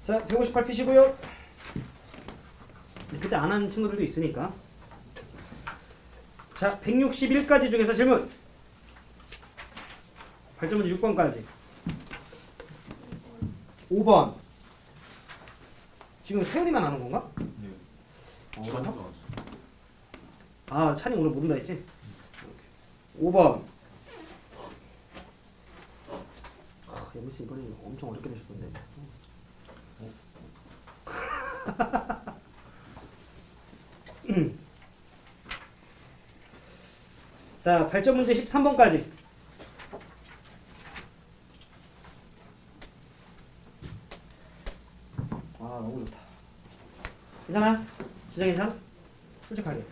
자, 158 피시고요. 그때 안 하는 친구들도 있으니까. 자, 161가지 중에서 질문. 발전문제 6번까지. 5번. 지금 세율이만 하는 건가? 네. 어, 아, 찬이 오늘 모른다 했지? 5번. 연무씨 이번에 엄청 어렵게 내셨던데. 자, 발전 문제 13번까지. 아, 너무 좋다. 괜찮아? 진짜 괜찮아? 솔직하게.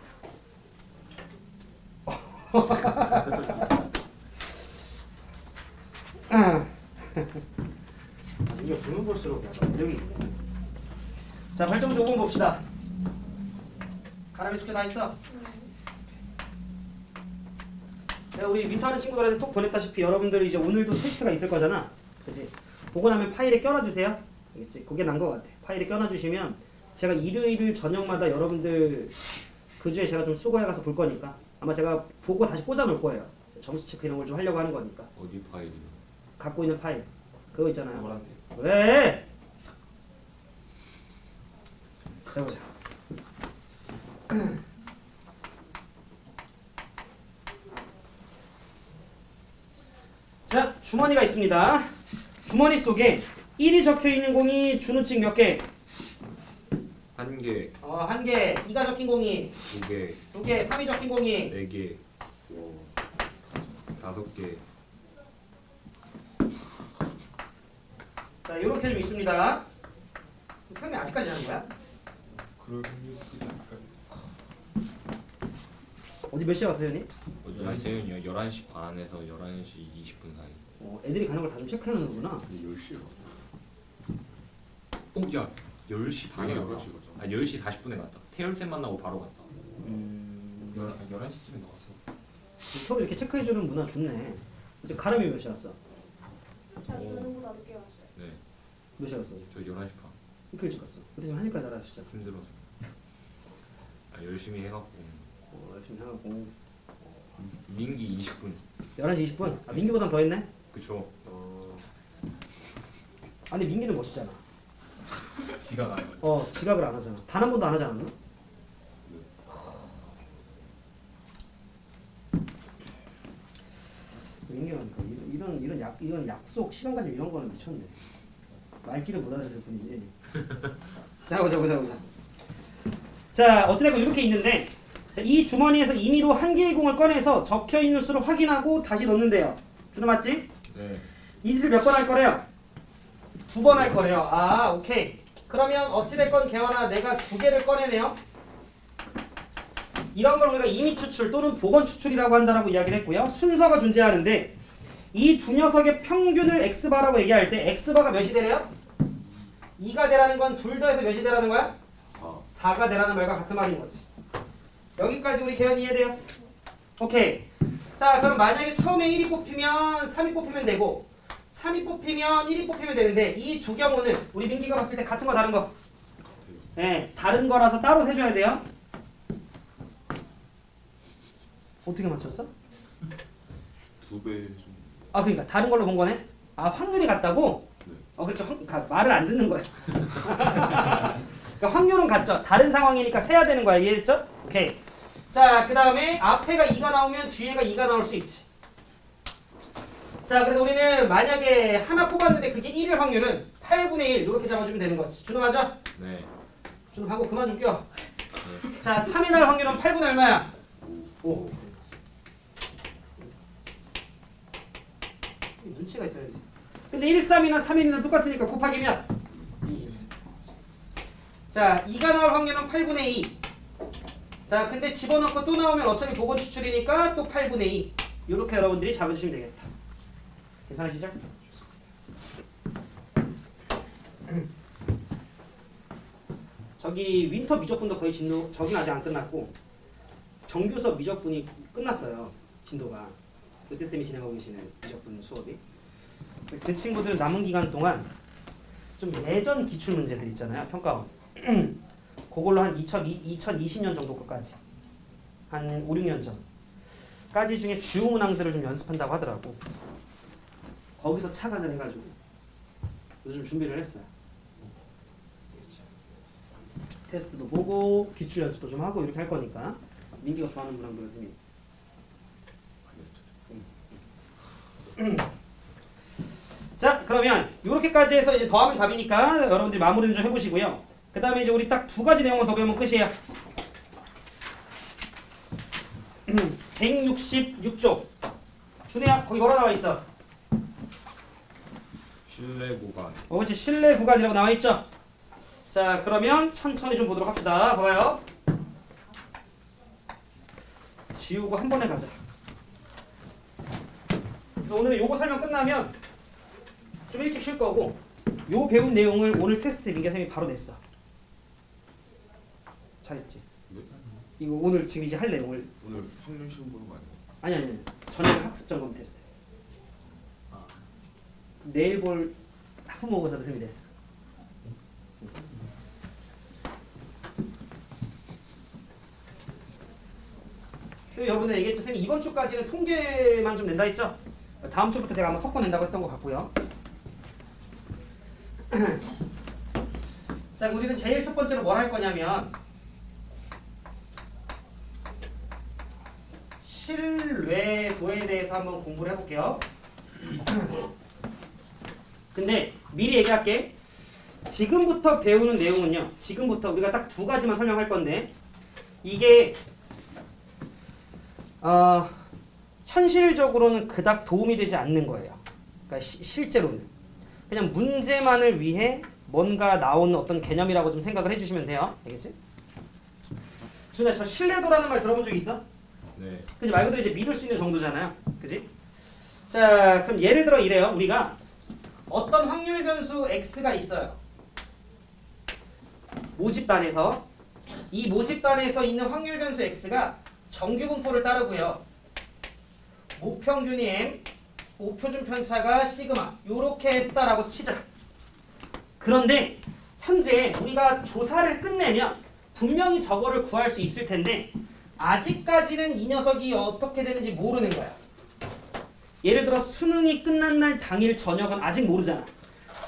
이게 보면 볼수록 약간 매력이 있네. 자, 발전 문제 5번 봅시다. 가람이 숙제 다 했어? 내가 우리 민트하는 친구들한테 톡 보냈다시피 여러분들 이제 오늘도 테스트가 있을 거잖아. 그치? 보고 나면 파일에 껴놔주세요. 알겠지? 그게 난 거 같아. 파일에 껴놔주시면 제가 일요일 저녁마다 여러분들 그 주에 제가 좀 수고해 가서 볼 거니까 아마 제가 보고 다시 꽂아 놓을 거예요. 점수 체크 이런 걸 좀 하려고 하는 거니까. 어디 파일이요? 갖고 있는 파일 그거 있잖아요. 노란색. 왜? 자, 보자. 자, 주머니가 있습니다. 주머니 속에 1이 적혀 있는 공이 준우측 몇 개? 한 개, 한 개. 2가 적힌 공이 두 개, 2개. 3이 적힌 공이 네 개, 다섯 개. 자, 이렇게 좀 있습니다. 설명 아직까지 하는 거야? 그럴 확률이 크지 않을까요? 어디 몇 시에 왔어요, 형님? 어제 세윤이요. 11시 반에서 11시 20분 사이. 애들이 가는 걸 다 좀 체크해 놓는구나. 10시에 갔다. 야, 10시 반에 갔다. 11시 갔죠. 아, 10시 40분에 갔다. 태열쌤 만나고 바로 갔다. 11시쯤에 나왔어. 서로 이렇게 체크해 주는 문화 좋네. 이제 가람이 몇 시에 왔어? 자, 주는보다 늦게 왔어요. 네, 몇 시에 왔어? 저 11시 반. 이렇게 일찍 갔어. 그래서 1시까지 알아주시죠. 힘들어서. 아, 열심히 해갖고. 열심히 하고. 민기 20분. 11시 20분? 아, 민기보단 더 했네? 그쵸. 아, 근데 민기는 멋있잖아. 지가 가는 거. 지각을 안 하잖아. 단 한 번도 안 하지 않았나? 민기가 이런 약속, 시간 관념 이런 거는 미쳤네. 말귀를 못 알아들을 뿐이지. 자, 보자. 자, 어찌됐건 이렇게 있는데, 자, 이 주머니에서 임의로 한 개의 공을 꺼내서 적혀 있는 수를 확인하고 다시 넣는데요. 준호 맞지? 네. 이 짓을 몇 번 할 거래요? 2번 할 거래요. 아, 오케이. 그러면 어찌됐건 개원아 내가 2개를 꺼내네요. 이런 걸 우리가 임의 추출 또는 복원 추출이라고 한다라고 이야기를 했고요. 순서가 존재하는데 이 두 녀석의 평균을 x바라고 얘기할 때 x바가 몇이 되래요? 2가 되라는 건 둘 더해서 몇이 되라는 거야? 4가 되라는 말과 같은 말인 거지. 여기까지 우리 개연 이해돼요? 오케이. 자, 그럼 만약에 처음에 1이 뽑히면 3이 뽑히면 되고 3이 뽑히면 1이 뽑히면 되는데 이 두 경우는 우리 민기가 봤을 때 같은 거 다른 거? 네, 다른 거라서 따로 세줘야 돼요. 어떻게 맞췄어? 2배 해준. 아, 그러니까 다른 걸로 본 거네? 아, 확률이 같다고? 네. 그렇죠. 말을 안 듣는 거야. 그러니까 확률은 같죠. 다른 상황이니까 세야 되는 거야. 이해됐죠? 오케이. 자, 그 다음에 앞에가 2가 나오면 뒤에가 2가 나올 수 있지. 자, 그래서 우리는 만약에 하나 뽑았는데 그게 1일 확률은 8분의 1 이렇게 잡아주면 되는 거지. 준호 맞아? 네. 준호 방금 그만 좀 껴. 자, 3이 날 확률은 8분의 얼마야? 5. 눈치가 있어야지. 근데 1, 3이나 3일이나 똑같으니까 곱하기면 2. 자, 2가 나올 확률은 8분의 2. 자, 근데 집어넣고 또 나오면 어차피 복원 추출이니까 또 8분의 2. 이렇게 여러분들이 잡아주시면 되겠다. 계산하시죠? 저기 윈터 미적분도 거의 진도 저기는 아직 안 끝났고 정규 수업 미적분이 끝났어요. 진도가 그때 쌤이 진행하고 계시는 미적분 수업이 그 친구들 남은 기간 동안 좀 예전 기출 문제들 있잖아요. 평가원. 그걸로 한 2020년 정도까지 한 5, 6년 전까지 중에 주요 문항들을 좀 연습한다고 하더라고. 거기서 착안을 해가지고 요즘 준비를 했어요. 테스트도 보고 기출 연습도 좀 하고 이렇게 할 거니까 민기가 좋아하는 문항들을 선생님. 자, 그러면 이렇게까지 해서 이제 더하면 답이니까 여러분들이 마무리를 좀 해보시고요. 그 다음에 이제 우리 딱 두 가지 내용만 더 배우면 끝이에요. 166쪽. 준혜야, 거기 뭐라 나와 있어? 실내 구간. 그렇지, 실내 구간이라고 나와 있죠. 자, 그러면 천천히 좀 보도록 합시다. 봐봐요. 지우고 한 번에 가자. 그래서 오늘은 요거 설명 끝나면 좀 일찍 쉴 거고, 요 배운 내용을 오늘 테스트 민기 선생님이 바로 냈어. 잘했지? 네? 이거 오늘 지금 이제 할 내용을 오늘 학년 시험 보는 거 아니에요? 아니 저녁 학습 점검 테스트. 내일 볼 학부모고사 선생님이 냈어. 그래서 여러분들 얘기했죠. 선생님 이번 주까지는 통계만 좀 낸다 했죠? 다음 주부터 제가 아마 섞어 낸다고 했던 것 같고요. 자, 우리는 제일 첫 번째로 뭘 할 거냐면 실외도에 대해서 한번 공부를 해볼게요. 근데 미리 얘기할게. 지금부터 배우는 내용은요. 지금부터 우리가 딱 두 가지만 설명할 건데 이게 현실적으로는 그닥 도움이 되지 않는 거예요. 그러니까 실제로는 그냥 문제만을 위해 뭔가 나오는 어떤 개념이라고 좀 생각을 해주시면 돼요. 알겠지? 준아, 저 신뢰도라는 말 들어본 적 있어? 네. 그지? 말 그대로 이제 믿을 수 있는 정도잖아요. 그지? 자, 그럼 예를 들어 이래요. 우리가 어떤 확률 변수 x가 있어요. 모집단에서 이 모집단에서 있는 확률 변수 x가 정규 분포를 따르고요. 모평균이 m, 모표준 편차가 시그마 요렇게 했다라고 치자. 그런데 현재 우리가 조사를 끝내면 분명히 저거를 구할 수 있을 텐데 아직까지는 이 녀석이 어떻게 되는지 모르는 거야. 예를 들어 수능이 끝난 날 당일 저녁은 아직 모르잖아.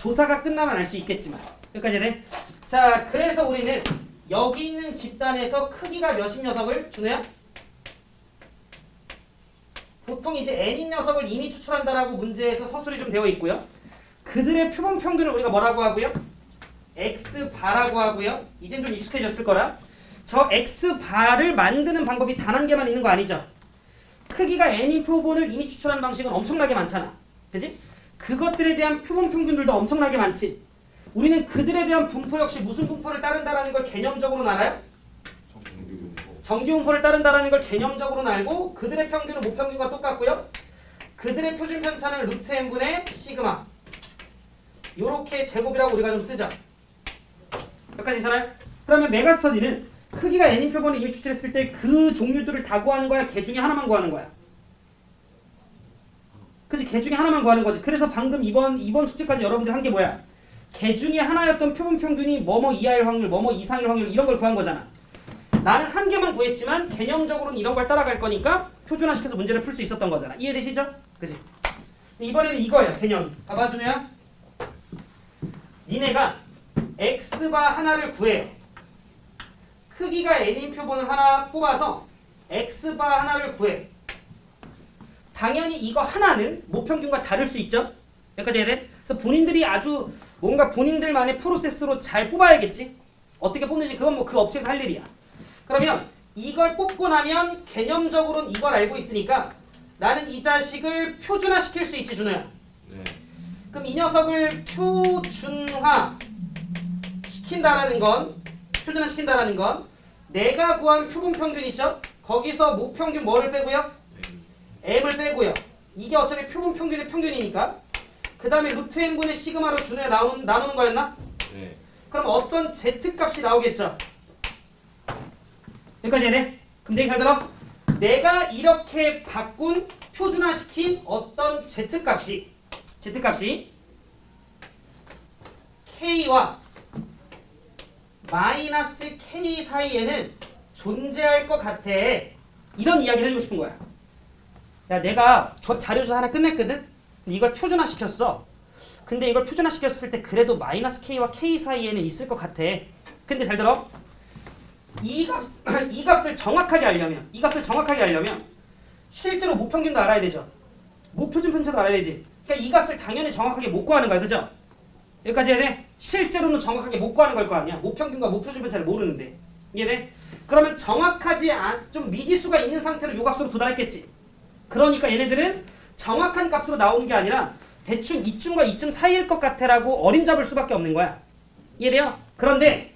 조사가 끝나면 알 수 있겠지만. 여기까지 돼? 자, 그래서 우리는 여기 있는 집단에서 크기가 몇인 녀석을 준호야? 보통 이제 n인 녀석을 이미 추출한다라고 문제에서 서술이 좀 되어 있고요. 그들의 표본 평균을 우리가 뭐라고 하고요? x바라고 하고요. 이젠 좀 익숙해졌을 거라. 저 x바를 만드는 방법이 단 한 개만 있는 거 아니죠? 크기가 n인 표본을 이미 추출하는 방식은 엄청나게 많잖아. 그지? 그것들에 대한 표본 평균들도 엄청나게 많지. 우리는 그들에 대한 분포 역시 무슨 분포를 따른다라는 걸 개념적으로는 알아요? 정규 분포를 따른다라는 걸 개념적으로는 알고 그들의 평균은 모평균과 똑같고요. 그들의 표준 편차는 루트 n분의 시그마 요렇게 제곱이라고 우리가 좀 쓰죠. 여기까지 괜찮아요? 그러면 메가스터디는 크기가 n인 표본을 이미 추출했을 때 그 종류들을 다 구하는 거야? 개 중에 하나만 구하는 거야? 그치? 개 중에 하나만 구하는 거지. 그래서 방금 이번 숙제까지 여러분들 한 게 뭐야? 개 중에 하나였던 표본 평균이 뭐뭐 이하일 확률, 뭐뭐 이상일 확률 이런 걸 구한 거잖아. 나는 한 개만 구했지만 개념적으로는 이런 걸 따라갈 거니까 표준화시켜서 문제를 풀 수 있었던 거잖아. 이해되시죠? 그치? 이번에는 이거예요. 개념. 봐봐 준우야. 니네가 x바 하나를 구해요. 크기가 n인 표본을 하나 뽑아서 x바 하나를 구해. 당연히 이거 하나는 모평균과 다를 수 있죠? 여기까지 해야 돼? 그래서 본인들이 아주 뭔가 본인들만의 프로세스로 잘 뽑아야겠지? 어떻게 뽑는지 그건 뭐 그 업체에서 할 일이야. 그러면 이걸 뽑고 나면 개념적으로는 이걸 알고 있으니까 나는 이 자식을 표준화시킬 수 있지 준호야. 네. 그럼 이 녀석을 표준화 시킨다라는 건 표준화시킨다라는 건 내가 구한 표본 평균 있죠? 거기서 모평균 뭐를 빼고요? m을 빼고요. 이게 어차피 표본 평균의 평균이니까 그 다음에 루트 n분의 시그마로 준호에 나누는 거였나? 네. 그럼 어떤 z값이 나오겠죠? 여기까지 해야 돼? 그럼 내가 잘 들어? 내가 이렇게 바꾼 표준화시킨 어떤 z값이 K와 마이너스 K 사이에는 존재할 것 같아. 이런 이야기를 해주고 싶은 거야. 야, 내가 자료조사 하나 끝냈거든? 이걸 표준화 시켰어. 근데 이걸 표준화 시켰을 때 그래도 마이너스 K와 K 사이에는 있을 것 같아. 근데 잘 들어. 이 값을 정확하게 알려면 실제로 모평균도 알아야 되죠. 모표준 편차도 알아야 되지. 그러니까 이 값을 당연히 정확하게 못 구하는 거야. 그죠? 여기까지 해야 돼? 실제로는 정확하게 못 구하는 걸 거 아니야. 모평균과 모표준 편차를 모르는데. 이해돼? 그러면 정확하지 좀 미지수가 있는 상태로 요 값으로 도달했겠지. 그러니까 얘네들은 정확한 값으로 나오는 게 아니라 대충 이쯤과 이쯤 사이일 것 같아라고 어림잡을 수밖에 없는 거야. 이해돼요? 그런데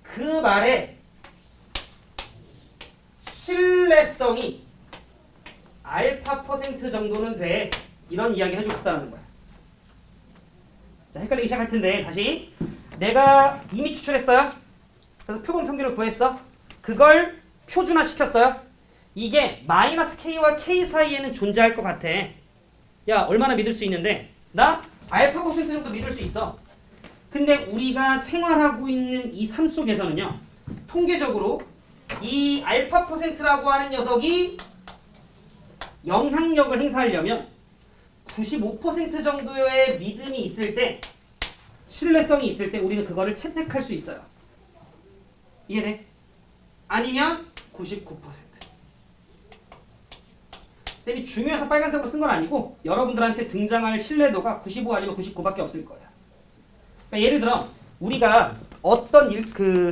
그 말에 신뢰성이 알파 % 정도는 돼. 이런 이야기 해주고 싶다는 거야. 자, 헷갈리기 시작할 텐데 다시 내가 이미 추출했어요. 그래서 표본 평균을 구했어. 그걸 표준화 시켰어요. 이게 마이너스 K와 K 사이에는 존재할 것 같아. 야, 얼마나 믿을 수 있는데? 나 알파 % 정도 믿을 수 있어. 근데 우리가 생활하고 있는 이 삶 속에서는요, 통계적으로 이 알파 %라고 하는 녀석이 영향력을 행사하려면 95% 정도의 믿음이 있을 때, 신뢰성이 있을 때 우리는 그거를 채택할 수 있어요. 이해돼? 아니면 99%. 쌤이 중요해서 빨간색으로 쓴 건 아니고 여러분들한테 등장할 신뢰도가 95 아니면 99밖에 없을 거예요. 그러니까 예를 들어 우리가 어떤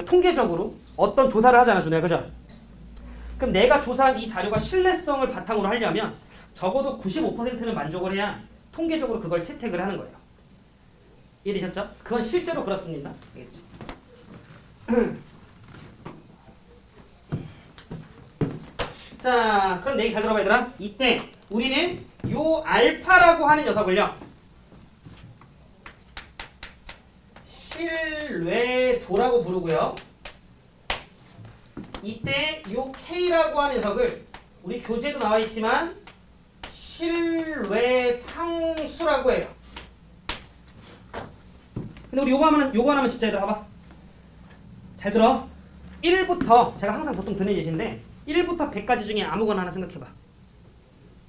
통계적으로 어떤 조사를 하잖아, 준호야, 그죠? 그럼 내가 조사한 이 자료가 신뢰성을 바탕으로 하려면 적어도 95%는 만족을 해야 통계적으로 그걸 채택을 하는 거예요. 이해되셨죠? 그건 실제로 그렇습니다. 알겠지? 자, 그럼 내 얘기 잘 들어봐, 얘들아. 이때 우리는 요 알파라고 하는 녀석을요, 신뢰도라고 부르고요. 이때 요 K라고 하는 녀석을 우리 교재에도 나와 있지만 신뢰상수라고 해요. 근데 우리 요거 하나만 진짜 얘들아 봐봐. 잘 들어. 1부터 제가 항상 보통 드는 예시인데 1부터 100까지 중에 아무거나 하나 생각해봐.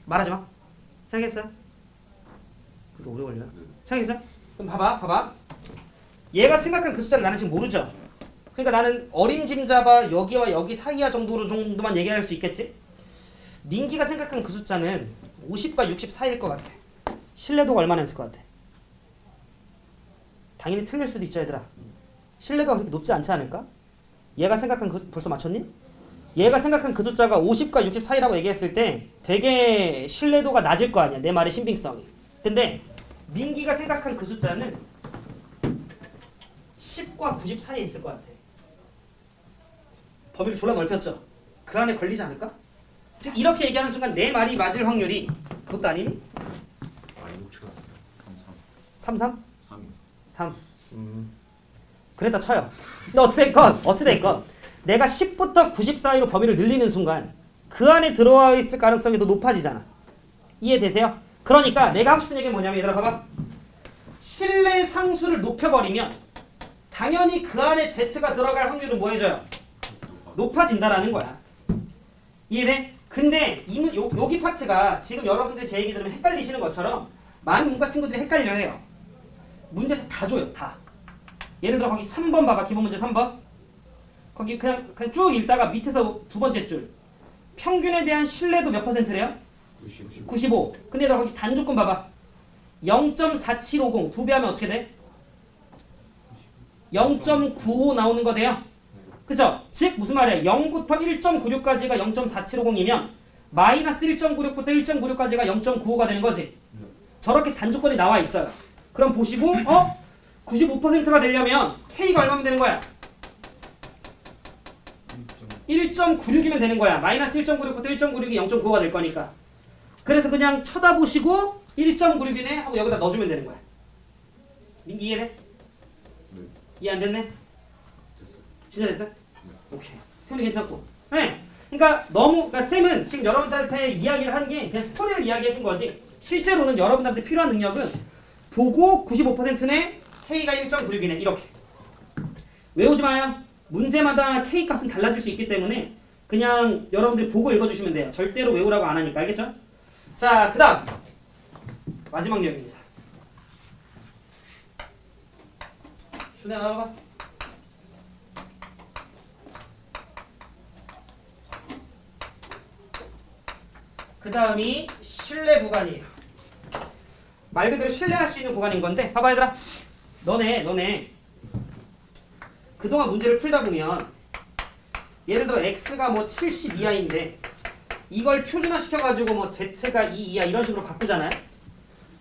말하지 마. 생각했어? 그렇게 오래 걸려요? 생각했어? 그럼 봐봐. 얘가 생각한 그 숫자를 나는 지금 모르죠? 그러니까 나는 어림짐잡아 여기와 여기 사이야 정도만 얘기할 수 있겠지? 민기가 생각한 그 숫자는 50과 60 사이일 것 같아. 신뢰도가 얼마나 있을 것 같아? 당연히 틀릴 수도 있죠, 얘들아. 신뢰도가 그렇게 높지 않지 않을까? 얘가 생각한 그 벌써 맞췄니? 얘가 생각한 그 숫자가 50과 60 사이라고 얘기했을 때 되게 신뢰도가 낮을 거 아니야, 내 말의 신빙성이. 근데 민기가 생각한 그 숫자는 10과 90 사이에 있을 것 같아. 범위를 졸라 넓혔죠? 그 안에 걸리지 않을까? 즉 이렇게 얘기하는 순간 내 말이 맞을 확률이 그것도 아니니? 많이 녹지가 않아요. 33? 3. 3. 그랬다 쳐요. 근데 어찌됐건 내가 10부터 90 사이로 범위를 늘리는 순간 그 안에 들어와 있을 가능성이 더 높아지잖아. 이해되세요? 그러니까 내가 하고 싶은 얘기는 뭐냐면, 얘들아 봐봐. 신뢰 상수를 높여버리면 당연히 그 안에 Z가 들어갈 확률은 뭐 해줘요? 높아진다라는 거야. 이해돼? 근데 여기 파트가 지금 여러분들이 제 얘기 들으면 헷갈리시는 것처럼 많은 문과 친구들이 헷갈려 해요. 문제에서 다 줘요, 다. 예를 들어 거기 3번 봐봐. 기본 문제 3번. 거기 그냥 쭉 읽다가 밑에서 두 번째 줄. 평균에 대한 신뢰도 몇 %래요? 95. 근데 얘들아 거기 단조건 봐봐. 0.4750 두 배 하면 어떻게 돼? 0.95 나오는 거 돼요? 그죠? 즉 무슨 말이야? 0부터 1.96까지가 0.4750이면 마이너스 1.96부터 1.96까지가 0.95가 되는 거지. 저렇게 단조건이 나와 있어요. 그럼 보시고 95%가 되려면 K가 얼마면 되는 거야? 1.96이면 되는 거야. 마이너스 1.96부터 1.96이 0.95가 될 거니까. 그래서 그냥 쳐다보시고 1.96이네 하고 여기다 넣어주면 되는 거야. 민기 이해돼? 네. 이해 안 됐네? 진짜 됐어? 오케이. 표현이 괜찮고. 네. 그러니까 쌤은 지금 여러분들한테 이야기를 한 게 그냥 스토리를 이야기해 준 거지. 실제로는 여러분들한테 필요한 능력은 보고 95%네 K가 1.96이네. 이렇게. 외우지 마요. 문제마다 K 값은 달라질 수 있기 때문에 그냥 여러분들이 보고 읽어주시면 돼요. 절대로 외우라고 안 하니까. 알겠죠? 자, 그 다음. 마지막 내용입니다. 준혜 나와봐. 그 다음이 신뢰 구간이에요. 말 그대로 신뢰할 수 있는 구간인 건데 봐봐 얘들아. 너네 그동안 문제를 풀다 보면 예를 들어 x가 뭐 70 이하인데 이걸 표준화 시켜가지고 뭐 z가 2 이하 이런 식으로 바꾸잖아요.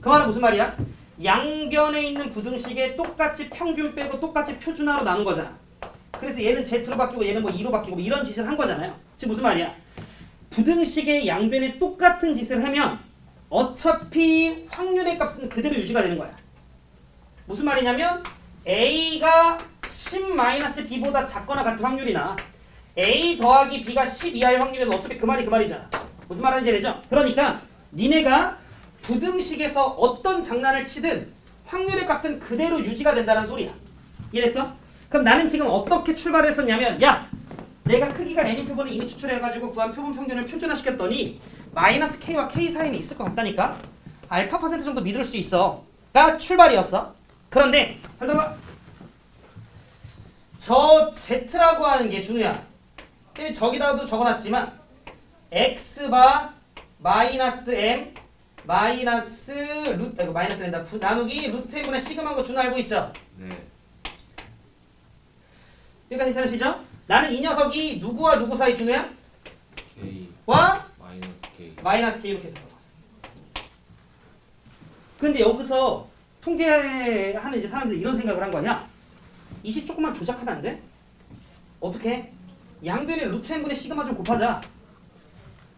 그 말은 무슨 말이야? 양변에 있는 부등식에 똑같이 평균 빼고 똑같이 표준화로 나눈 거잖아. 그래서 얘는 z로 바뀌고 얘는 뭐 2로 바뀌고 뭐 이런 짓을 한 거잖아요. 지금 무슨 말이야? 부등식의 양변에 똑같은 짓을 하면 어차피 확률의 값은 그대로 유지가 되는 거야. 무슨 말이냐면 A가 10-B보다 작거나 같은 확률이나 A 더하기 B가 10 이하의 확률에도 어차피 그 말이 그 말이잖아. 무슨 말인지 되죠? 그러니까 니네가 부등식에서 어떤 장난을 치든 확률의 값은 그대로 유지가 된다는 소리야. 이해됐어? 그럼 나는 지금 어떻게 출발했었냐면 야! 내가 크기가 n인 표본을 이미 추출해가지고 구한 표본 평균을 표준화시켰더니 마이너스 k와 k 사이는 있을 것 같다니까? 알파 퍼센트 정도 믿을 수 있어. 가 출발이었어. 그런데 잘 들어봐. 저 z라고 하는 게 준우야. 쌤이 저기다가도 적어놨지만 x바 마이너스 m 마이너스 루트 마이너스랜다 나누기 루트 1분의 시그마인 거 준우 알고 있죠? 네. 그러니까 괜찮으시죠? 나는 이 녀석이 누구와 누구 사이 준우야? K 와 마이너스 K. 마이너스 k 이렇게 해서 근데 여기서 통계하는 이제 사람들이 이런 생각을 한 거냐? 20 조금만 조작하면 안 돼? 어떻게? 양변에 루트 n분의 시그마 좀 곱하자.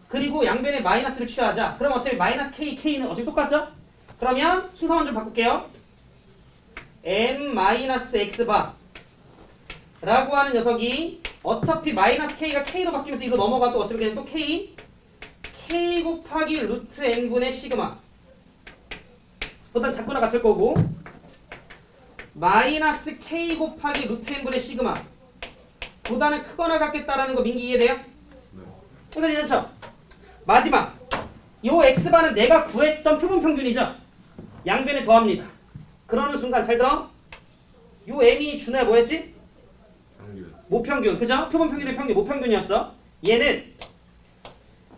그리고 양변에 마이너스를 취하자. 그럼 어차피 마이너스 k, k는 어차피 똑같죠? 그러면 순서만 좀 바꿀게요. m 마이너스 x바 라고 하는 녀석이 어차피 마이너스 k가 k로 바뀌면서 이로 넘어가도 어차피 그냥 또 k 곱하기 루트 n분의 시그마 보단 작거나 같을 거고 마이너스 k 곱하기 루트 n분의 시그마 보다는 크거나 같겠다라는 거 민기 이해돼요? 네. 이거 괜찮죠? 마지막 요 x바는 내가 구했던 표본 평균이죠? 양변에 더합니다. 그러는 순간 잘 들어 요 m이 준호야 뭐였지? 평균. 모평균 그죠? 표본 평균의 평균 모평균이었어. 얘는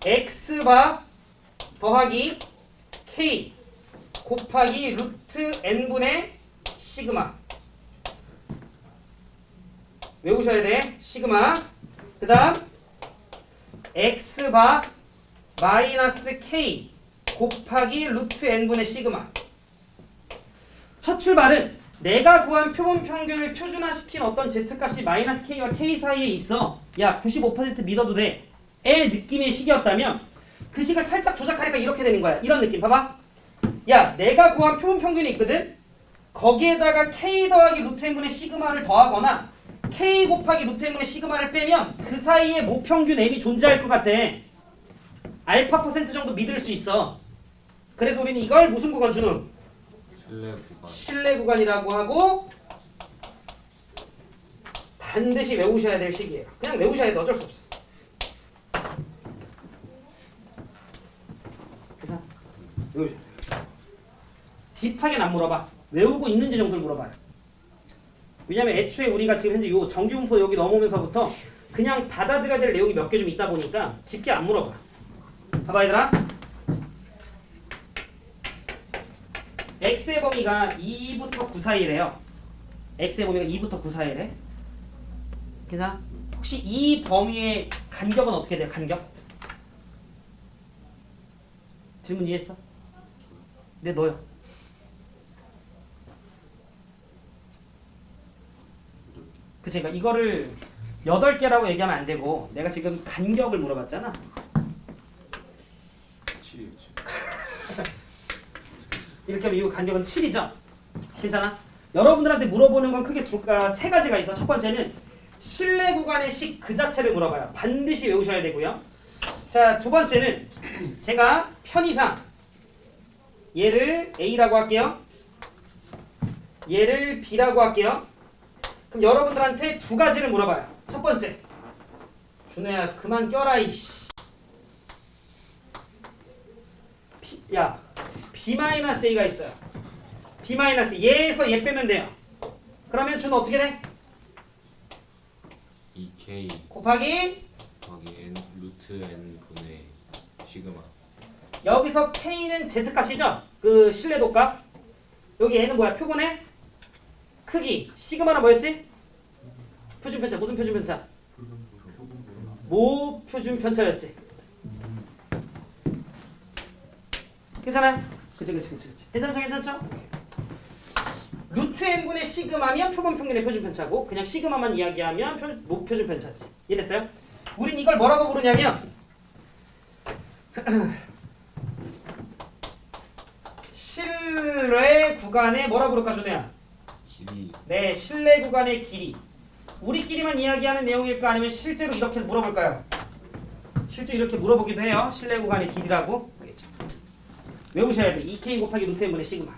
x바 더하기 k 곱하기 루트 n분의 시그마 외우셔야 돼. 시그마 그 다음 x바 마이너스 k 곱하기 루트 n분의 시그마. 첫 출발은 내가 구한 표본 평균을 표준화시킨 어떤 z값이 마이너스 k와 k 사이에 있어. 야 95% 믿어도 돼. 의 느낌의 식이었다면 그 식을 살짝 조작하니까 이렇게 되는 거야. 이런 느낌 봐봐. 야 내가 구한 표본 평균이 있거든. 거기에다가 k 더하기 루트 n분의 시그마를 더하거나 k 곱하기 루트 n분의 시그마를 빼면 그 사이에 모평균 m이 존재할 것 같아. 알파 퍼센트 정도 믿을 수 있어. 그래서 우리는 이걸 무슨 구간 주는? 신뢰 구간. 신뢰 구간이라고 하고 반드시 외우셔야 될 식이에요. 그냥 외우셔야 돼. 어쩔 수 없어. 그래서 외우셔야 돼. 딥하게는 안 물어봐. 외우고 있는지 정도를 물어봐요. 왜냐면 애초에 우리가 지금 현재 요 정규분포 여기 넘어오면서부터 그냥 받아들여야 될 내용이 몇 개 좀 있다 보니까 깊게 안 물어봐. 봐봐 얘들아. x의 범위가 2부터 9 사이래요. x의 범위가 2부터 9 사이래. 괜찮아? 혹시 이 범위의 간격은 어떻게 돼요? 간격? 질문 이해했어? 네 너요. 그치? 그러니까 이거를 8개라고 얘기하면 안 되고 내가 지금 간격을 물어봤잖아. 7이요. 이렇게 하면 이 간격은 7이죠? 괜찮아? 여러분들한테 물어보는 건 크게 세 가지가 있어. 첫 번째는 신뢰 구간의 식 그 자체를 물어봐요. 반드시 외우셔야 되고요. 자, 두 번째는 제가 편의상 얘를 A라고 할게요. 얘를 B라고 할게요. 그럼 여러분들한테 두 가지를 물어봐요. 첫 번째, 준호야 그만 껴라 이씨. 야, B-A가 있어요. B- 얘에서 얘 빼면 돼요. 그러면 준호 어떻게 돼? 2K 곱하기 더하기 N 루트 N 분의 시그마. 여기서 K는 Z값이죠? 그 신뢰도값. 여기 N은 뭐야? 표본의 크기. 시그마는 뭐였지? 표준편차. 무슨 표준편차? 모 표준편차였지. 괜찮아요? 그치. 괜찮죠? 루트 n분의 시그마면 표본 평균의 표준편차고 그냥 시그마만 이야기하면 모 표준편차지. 이해됐어요? 우린 이걸 뭐라고 부르냐면 실내 구간의 뭐라고 부를까 준호야? 길이 네, 실내 구간의 길이. 우리끼리만 이야기하는 내용일까 아니면 실제로 이렇게 물어볼까요? 실제로 이렇게 물어보기도 해요. 실내 구간의 길이라고. 알겠죠? 외우셔야 돼. 2K 곱하기 루트 n분의 시그마.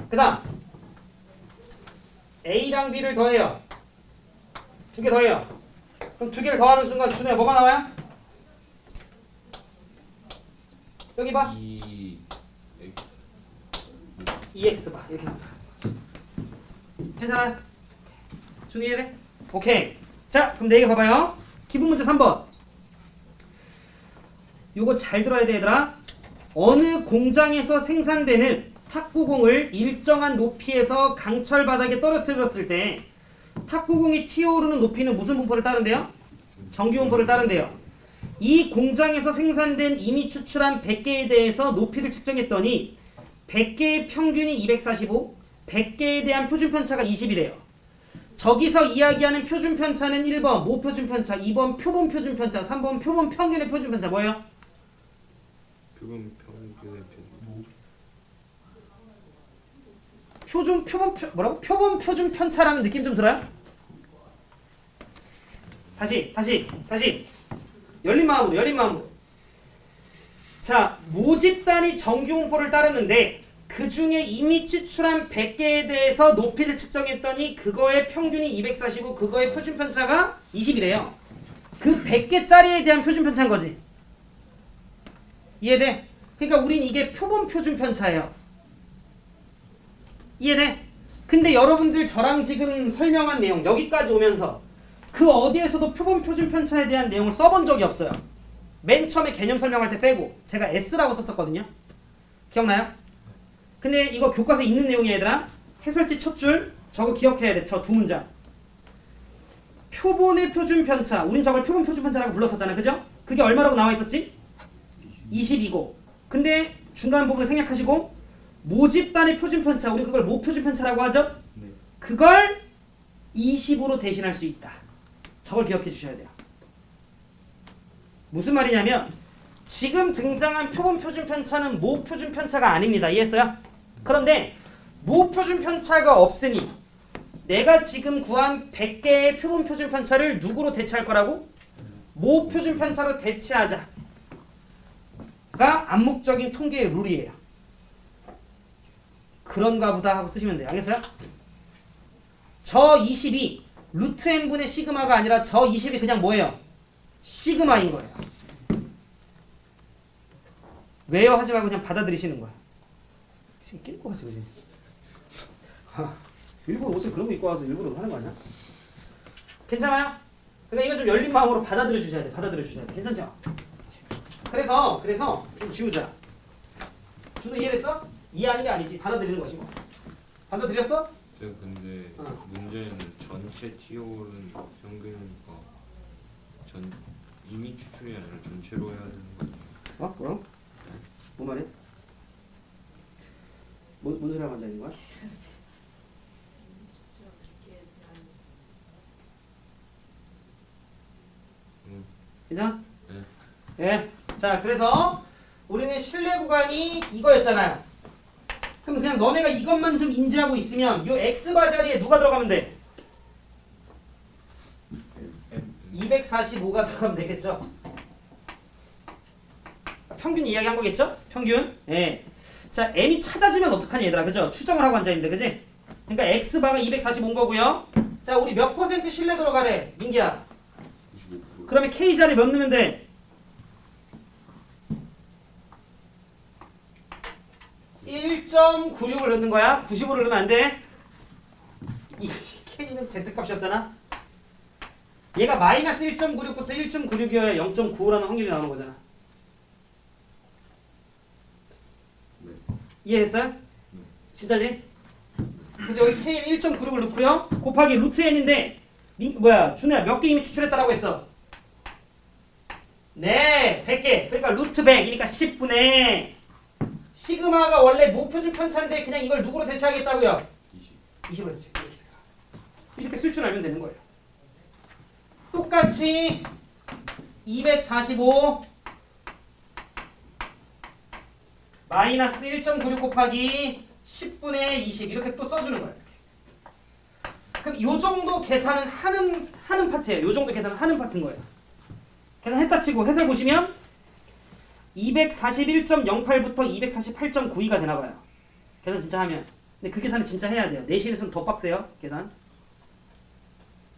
그 다음 A랑 B를 더해요. 두 개 더해요. 그럼 두 개를 더하는 순간 준호야 뭐가 나와요? 여기 봐. 2x 봐. 이렇게 나와. 괜찮아? 준호 이해돼? 오케이. 자, 그럼 4개 봐봐요. 기본 문제 3번. 요거 잘 들어야 돼 얘들아. 어느 공장에서 생산되는 탁구공을 일정한 높이에서 강철 바닥에 떨어뜨렸을 때 탁구공이 튀어오르는 높이는 무슨 분포를 따른대요? 정규 분포를 따른대요. 이 공장에서 생산된 이미 추출한 100개에 대해서 높이를 측정했더니 100개의 평균이 245, 100개에 대한 표준편차가 20이래요. 저기서 이야기하는 표준편차는 1번 모표준편차, 2번 표본 표준편차, 3번 표본 평균의 표준편차 뭐예요? 표본 평균의 뭐라고? 표본 표준편차라는 느낌 좀 들어요? 다시 열린 마음으로. 자, 모집단이 정규 분포를 따르는데 그 중에 이미 추출한 100개에 대해서 높이를 측정했더니 그거의 평균이 245, 그거의 표준편차가 20이래요. 그 100개짜리에 대한 표준편차인 거지. 이해돼? 그러니까 우린 이게 표본 표준편차예요. 이해돼? 근데 여러분들 저랑 지금 설명한 내용 여기까지 오면서 그 어디에서도 표본 표준편차에 대한 내용을 써본 적이 없어요. 맨 처음에 개념 설명할 때 빼고 제가 S라고 썼었거든요. 기억나요? 근데 이거 교과서에 있는 내용이야 얘들아. 해설지 첫 줄 저거 기억해야 돼. 저 두 문장. 표본의 표준편차. 우린 저걸 표본 표준편차라고 불렀었잖아. 그죠? 그게 얼마라고 나와 있었지? 22고. 근데 중간 부분을 생략하시고 모집단의 표준편차. 우린 그걸 모표준편차라고 하죠? 네. 그걸 20으로 대신할 수 있다. 저걸 기억해 주셔야 돼요. 무슨 말이냐면 지금 등장한 표본 표준편차는 모표준편차가 아닙니다. 이해했어요? 그런데 모표준편차가 없으니 내가 지금 구한 100개의 표본 표준편차를 누구로 대체할 거라고? 모표준편차로 대체하자가 암묵적인 통계의 룰이에요. 그런가 보다 하고 쓰시면 돼요. 알겠어요? 저 20이 루트 n분의 시그마가 아니라 저 20이 그냥 뭐예요? 시그마인 거예요. 왜요? 하지 말고 그냥 받아들이시는 거야. 지금 낄 거 같지 그지? 일부러 옷을 그런 거 입고 와서 일부러 하는 거 아니야? 괜찮아요? 그러니까 이거 좀 열린 마음으로 받아들여 주셔야 돼. 괜찮죠? 그래서 좀 지우자. 준호 이해됐어? 이해하는 게 아니지. 받아들이는 것이고. 받아들였어? 제가 근데 문제는 전체 튀어오른 평균이니까 이미 추출이 아니라 전체로 해야 되는 거. 그럼? 뭐 말해? 뭔 소리 하고 앉아있는 거야? 괜찮아? 네. 자, 그래서 우리는 실내 구간이 이거였잖아요. 그럼 그냥 너네가 이것만 좀 인지하고 있으면 요 X바 자리에 누가 들어가면 돼? 245가 들어가면 되겠죠? 평균 이야기한 거겠죠? 평균? 예. 자, m이 찾아지면 어떡하니 얘들아, 그죠? 추정을 하고 앉아있는데, 그지? 그러니까 x바가 245인 거고요. 자, 우리 몇 퍼센트 신뢰 들어가래, 민기야? 95%. 그러면 k자리 몇 넣으면 돼? 1.96을 넣는 거야. 95를 넣으면 안 돼. 이 k는 z값이었잖아. 얘가 마이너스 1.96부터 1.96이어야 0.95라는 확률이 나오는 거잖아. 네. 이해했어요? 진짜지? 그래서 여기 k는 1.96을 넣고요. 곱하기 루트 n인데 준우야 몇 개 이미 추출했다라고 했어? 네, 100개. 그러니까 루트 100이니까 10분의 시그마가 원래 목표준 편차인데 그냥 이걸 누구로 대체하겠다고요? 20으로 대체. 이렇게 쓸 줄 알면 되는 거예요. 똑같이 245 마이너스 1.96 곱하기 10분의 20 이렇게 또 써주는 거예요. 그럼 이 정도 계산은 하는 파트예요. 이 정도 계산은 하는 파트인 거예요. 계산했다 치고 해설 보시면 241.08부터 248.92가 되나 봐요. 계산 진짜 하면. 근데 그 계산은 진짜 해야 돼요. 내신에서는 더 빡세요. 계산.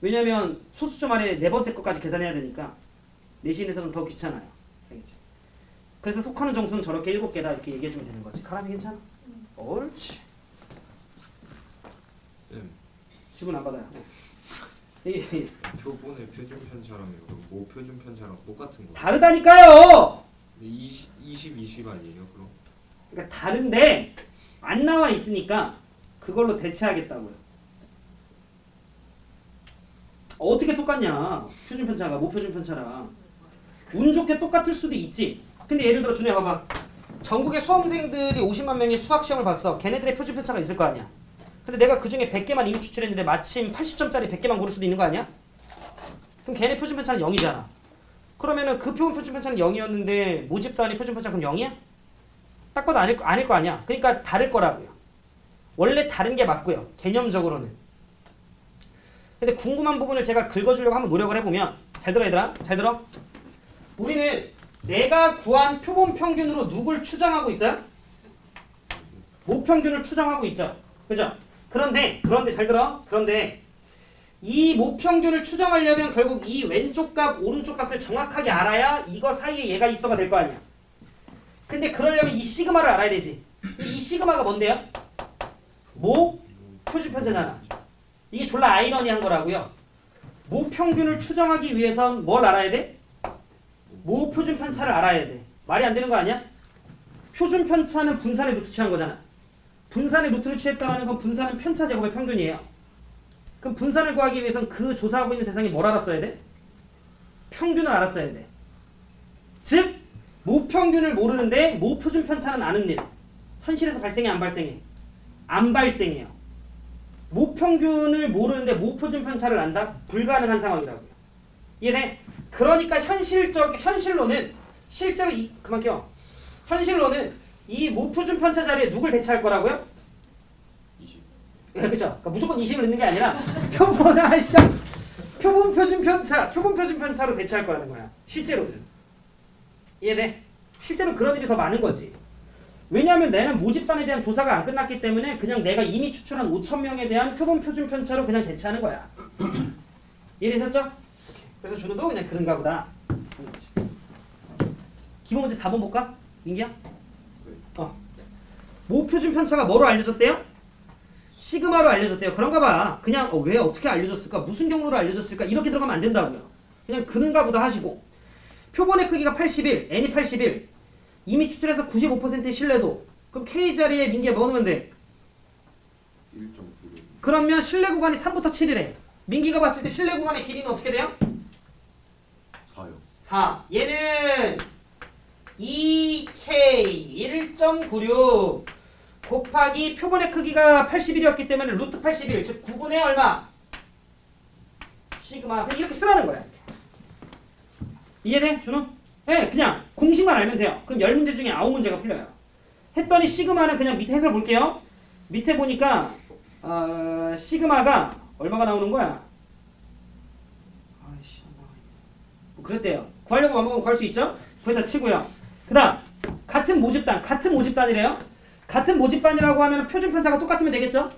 왜냐면 소수점 아래 네 번째 것까지 계산해야 되니까 내신에서는 더 귀찮아요. 알겠지? 그래서 속하는 정수는 저렇게 7개다 이렇게 얘기해주면 되는 거지. 카람이 괜찮아? 옳지. 쌤 주문 안 받아요. 이게 표본의 표준 편차랑 이거 모 표준 편차랑 똑같은 거. 다르다니까요. 20 20 아니에요, 그럼? 그러니까 다른데 안 나와 있으니까 그걸로 대체하겠다고요. 어떻게 똑같냐? 표준 편차가 모 표준 편차랑 운 좋게 똑같을 수도 있지. 근데 예를 들어 준호야 봐봐. 전국의 수험생들이 50만 명이 수학 시험을 봤어. 걔네들의 표준 편차가 있을 거 아니야. 근데 내가 그 중에 100개만 이미 추출했는데 마침 80점짜리 100개만 고를 수도 있는 거 아니야? 그럼 걔네 표준 편차는 0이잖아. 그러면은 그 표준 편차는 0이었는데 모집단의 표준 편차 그럼 0이야? 딱 봐도 아닐 거 아니야. 그러니까 다를 거라고요. 원래 다른 게 맞고요. 개념적으로는. 근데 궁금한 부분을 제가 긁어주려고 한번 노력을 해보면 잘 들어 얘들아. 잘 들어. 우리는 내가 구한 표본 평균으로 누굴 추정하고 있어요? 모평균을 추정하고 있죠. 그죠? 그런데 잘 들어. 그런데 이 모평균을 추정하려면 결국 이 왼쪽 값, 오른쪽 값을 정확하게 알아야 이거 사이에 얘가 있어가 될 거 아니야. 근데 그러려면 이 시그마를 알아야 되지. 이 시그마가 뭔데요? 모 표준 편차잖아. 이게 졸라 아이러니한 거라고요. 모평균을 추정하기 위해선 뭘 알아야 돼? 모 표준 편차를 알아야 돼. 말이 안 되는 거 아니야? 표준 편차는 분산의 루트 취한 거잖아. 분산의 루트를 취했다는 건 분산은 편차 제곱의 평균이에요. 그럼 분산을 구하기 위해선 그 조사하고 있는 대상이 뭘 알았어야 돼? 평균을 알았어야 돼. 즉 모평균을 모르는데 모표준 편차는 아는 일. 현실에서 발생해 안 발생해? 안 발생해요. 모평균을 모르는데 모표준 편차를 안다? 불가능한 상황이라고요. 이해돼? 그러니까 현실로는 실제로 그만 껴. 현실로는 이 모표준 편차 자리에 누굴 대체할 거라고요? 20. 그죠? 그러니까 무조건 20을 넣는 게 아니라 표본 표준 편차로 대체할 거라는 거야. 실제로는. 이해돼? 실제로 그런 일이 더 많은 거지. 왜냐하면 내는 모집단에 대한 조사가 안 끝났기 때문에 그냥 내가 이미 추출한 5,000명에 대한 표본 표준 편차로 그냥 대체하는 거야. 이해되셨죠? 그래서 준호도 그냥 그런가 보다. 기본 문제 4번 볼까? 민기야? 모 표준 편차가 뭐로 알려졌대요? 시그마로 알려졌대요. 그런가 봐. 그냥 왜 어떻게 알려졌을까? 무슨 경로로 알려졌을까? 이렇게 들어가면 안 된다고요. 그냥 그런가 보다 하시고. 표본의 크기가 81, n이 81. 이미 추출해서 95%의 신뢰도. 그럼 k 자리에 민기야 뭐 넣으면 돼? 1.9. 그러면 신뢰 구간이 3부터 7이래. 민기가 봤을 때 신뢰 구간의 길이는 어떻게 돼요? 4요. 4. 얘는 2k 1.96 곱하기 표본의 크기가 81이었기 때문에 루트 81, 즉 9분의 얼마? 시그마. 이렇게 쓰라는 거야. 이해돼? 준호? 네, 그냥 공식만 알면 돼요. 그럼 10문제 중에 9문제가 풀려요. 했더니 시그마는 그냥 밑에 해설 볼게요. 밑에 보니까 시그마가 얼마가 나오는 거야? 아이씨, 뭐 그랬대요. 구하려고 마음먹으면 구할 수 있죠? 거기다 치고요. 그 다음 같은 모집단이래요. 같은 모집반이라고 하면 표준 편차가 똑같으면 되겠죠?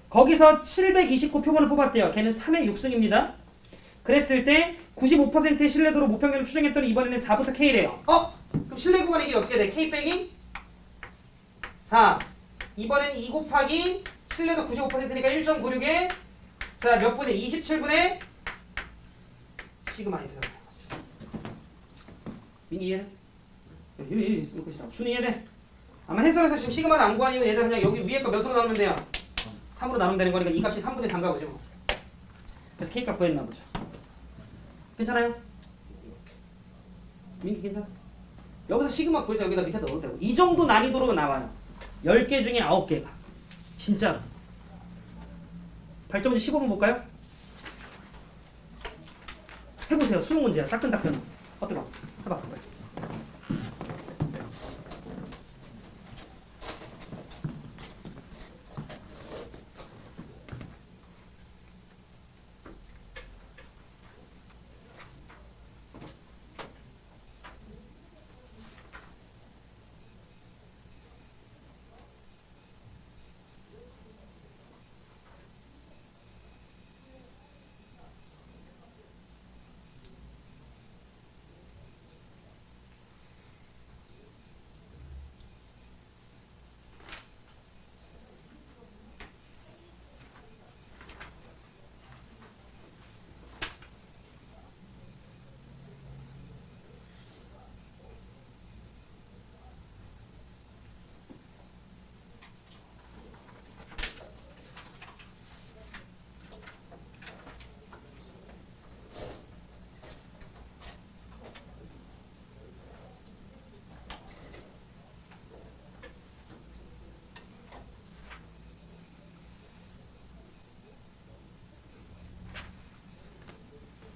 거기서 729 표본을 뽑았대요. 걔는 3의 6승입니다. 그랬을 때 95%의 신뢰도로 모평균을 추정했더니 이번에는 4부터 K래요. 그럼 신뢰 구간의 길이 어떻게 돼? K 빼기 4. 이번에는 2 곱하기 신뢰도 95%니까 1.96에 자, 몇 분의 27분의 시그마이 들어가는 거지. 민기 이해해? 이해 있으면 끝이라고. 준이 이해돼? 아마 해설에서 지금 시그마를 안 구하니까 얘들 그냥 여기 위에 거 몇으로 나누면 돼요? 3으로 나누면 되는 거니까 이 값이 3분의 3가 보죠. 뭐. 그래서 K 값 구했나 보죠. 괜찮아요? 민기 괜찮아? 여기서 시그마 구해서 여기다 밑에다 넣어도 되고 이 정도 난이도로 나와요. 10개 중에 9개가 진짜로. 발전문제 15번 볼까요? 해보세요. 수능 문제야. 따끈따끈. 어때봐. 해봐.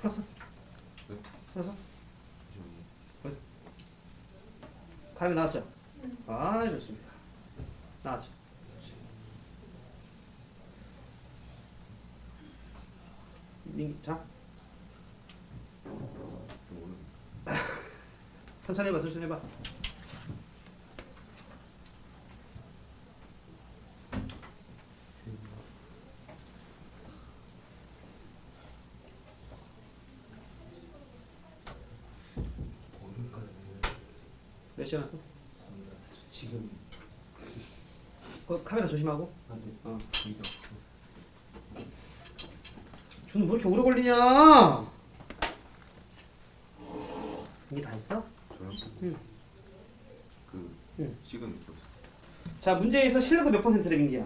풀었어? 네. 풀었어? 가위 나왔죠? 아 좋습니다. 나왔죠? 자 천천히 해봐 천천히 해봐. 몇 시간 왔어? 지금 카메라 조심하고. 안돼. 어. 이게 없어. 준우 뭐 이렇게 오래 걸리냐? 이게 다 있어? 저요? 응. 그 응. 시간 있었어. 자 문제에서 신뢰도 몇 퍼센트래 민기야?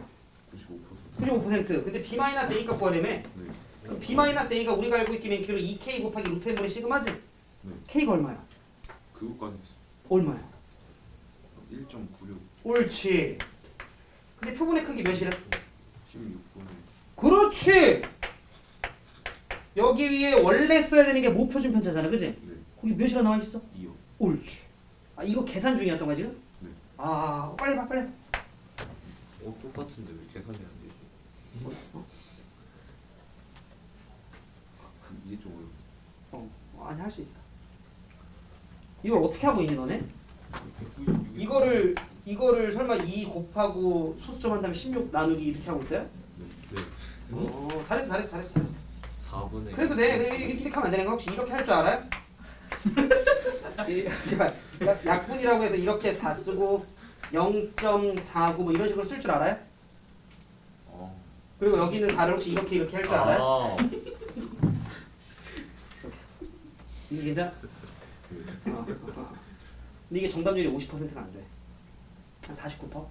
95%. 95%. 근데 B-A 값 구하려면 네. 그럼 B-A가 우리가 알고 있기면 기로 2K 곱하기 루트 n분의 시그마지? 네. K가 얼마야? 그거까지 했어. 얼마야? 1.96. 옳지. 근데 표본의 크기 몇이래? 16분에. 그렇지. 여기 위에 원래 써야 되는 게 모표준 편차잖아, 그지? 네. 거기 몇이라 나와 있어? 2요. 옳지. 아 이거 계산 중이었던 거야 지금? 네. 아 빨리 봐 빨리. 똑같은데 왜 계산이 안 되지? 이게 좀 어렵다. 아니 할 수 있어. 이걸 어떻게 하고 있니 너네? 이거를 설마 2 곱하고 소수점 한 다음에 16 나누기 이렇게 하고 있어요? 네. 잘했어. 4분의 그래도 이렇게 하면 안 되는 거 혹시 이렇게 할 줄 알아요? 약분이라고 해서 이렇게 4 쓰고 0.49 뭐 이런 식으로 쓸 줄 알아요? 그리고 여기 있는 4를 혹시 이렇게 할 줄 알아요? 이게 괜찮아? 근데 이게 정답률이 50%가 안 돼. 한 49%?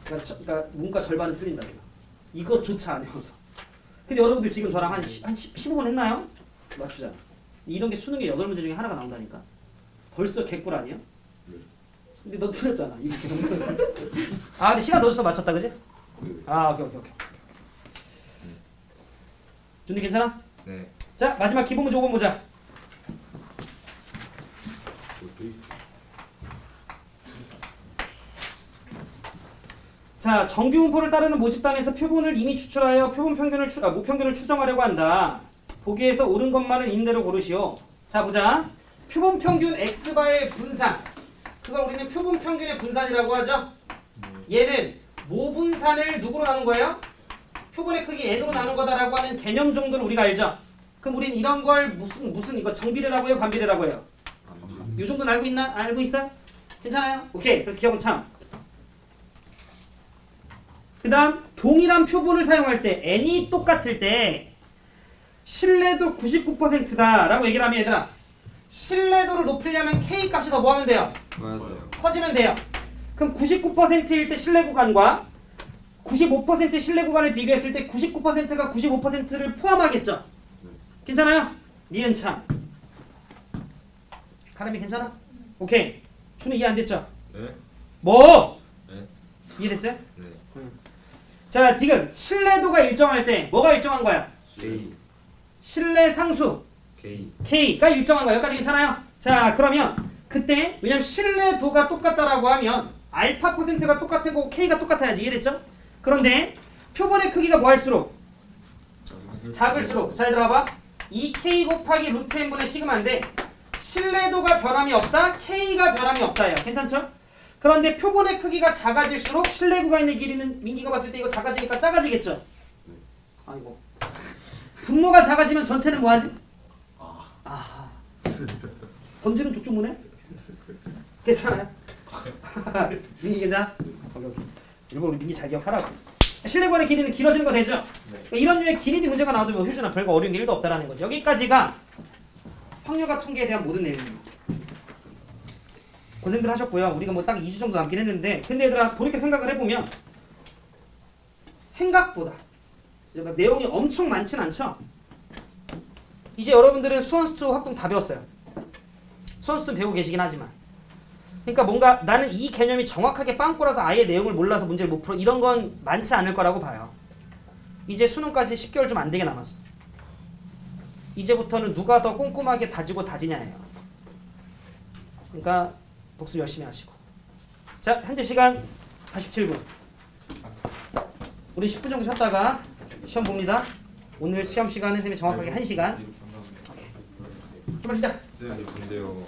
그러니까 문과 절반은 틀린다 내가. 이것조차 안 해서. 근데 여러분들 지금 저랑 한 15분 했나요? 맞추잖아. 이런 게 수능에 8문제 중에 하나가 나온다니까. 벌써 개꿀 아니야? 네. 근데 너 틀렸잖아. 이렇게. 아 근데 시간 넣어줘서 맞췄다 그지? 네. 아 오케이. 준비 괜찮아? 네. 자 마지막 기본 문제 5번 보자. 또 있어. 자 정규분포를 따르는 모집단에서 표본을 이미 추출하여 표본 평균을 모평균을 추정하려고 한다. 보기에서 옳은 것만을 있는 대로 고르시오. 자 보자. 표본 평균 x바의 분산. 그걸 우리는 표본 평균의 분산이라고 하죠. 얘는 모분산을 누구로 나눈 거예요? 표본의 크기 n으로 나눈 거다라고 하는 개념 정도를 우리가 알죠. 그럼 우린 이런 걸 무슨 이거 정비례라고 해요, 반비례라고 해요? 이 정도는 알고 있어요? 괜찮아요? 오케이. 그래서 기억은 참. 그다음 동일한 표본을 사용할 때 n이 똑같을 때 신뢰도 99%다라고 얘기를 하면 얘들아 신뢰도를 높이려면 k 값이 더 뭐 하면 돼요? 맞아요. 커지면 돼요. 그럼 99%일 때 신뢰 구간과 95% 신뢰 구간을 비교했을 때 99%가 95%를 포함하겠죠? 괜찮아요? 니은 참. 가람이 괜찮아? 오케이. 준우 이해 안 됐죠? 네? 뭐? 네? 이해됐어요? 네. 자, 지금 신뢰도가 일정할 때 뭐가 일정한 거야? K. 신뢰 상수 K. K가 일정한 거야. 여기까지 괜찮아요? 자, 그러면 그때 왜냐면 신뢰도가 똑같다라고 하면 알파 %가 똑같은 거고 K가 똑같아야지. 이해됐죠? 그런데 표본의 크기가 뭐 할수록? 작을수록. 자, 얘들아 봐봐. 2K 곱하기 루트 n분의 시그마인데 신뢰도가 변함이 없다. K가 변함이 없다예요. 괜찮죠? 그런데 표본의 크기가 작아질수록 신뢰 구간의 길이는 민기가 봤을 때 이거 작아지니까 작아지겠죠? 아이고. 분모가 작아지면 전체는 뭐하지? 아. 던지는 족주무네? 괜찮아요? 민기 괜찮아? 오케이. 일부러 우리 민기 잘 기억하라고. 신뢰 구간의 길이는 길어지는 거 되죠? 그러니까 이런 류의 길이 문제가 나와도 뭐 효준아 별거 어려운 게 1도 없다라는 거죠. 여기까지가 확률과 통계에 대한 모든 내용입니다. 고생들 하셨고요. 우리가 뭐 딱 2주 정도 남긴 했는데 근데 얘들아 돌이켜 생각을 해보면 생각보다 이제 막 내용이 엄청 많진 않죠? 이제 여러분들은 수원수투 활동 다 배웠어요. 수원수투 배우고 계시긴 하지만 그러니까 뭔가 나는 이 개념이 정확하게 빵꾸라서 아예 내용을 몰라서 문제를 못 풀어 이런 건 많지 않을 거라고 봐요. 이제 수능까지 10개월 좀 안 되게 남았어. 이제부터는 누가 더 꼼꼼하게 다지고 다지냐예요. 그러니까 복습 열심히 하시고. 자, 현재 시간 47분. 우리 10분 정도 쉬었다가 시험 봅니다. 오늘 시험 시간은 선생님이 정확하게 1시간. 출발 시작. 네, 근데요.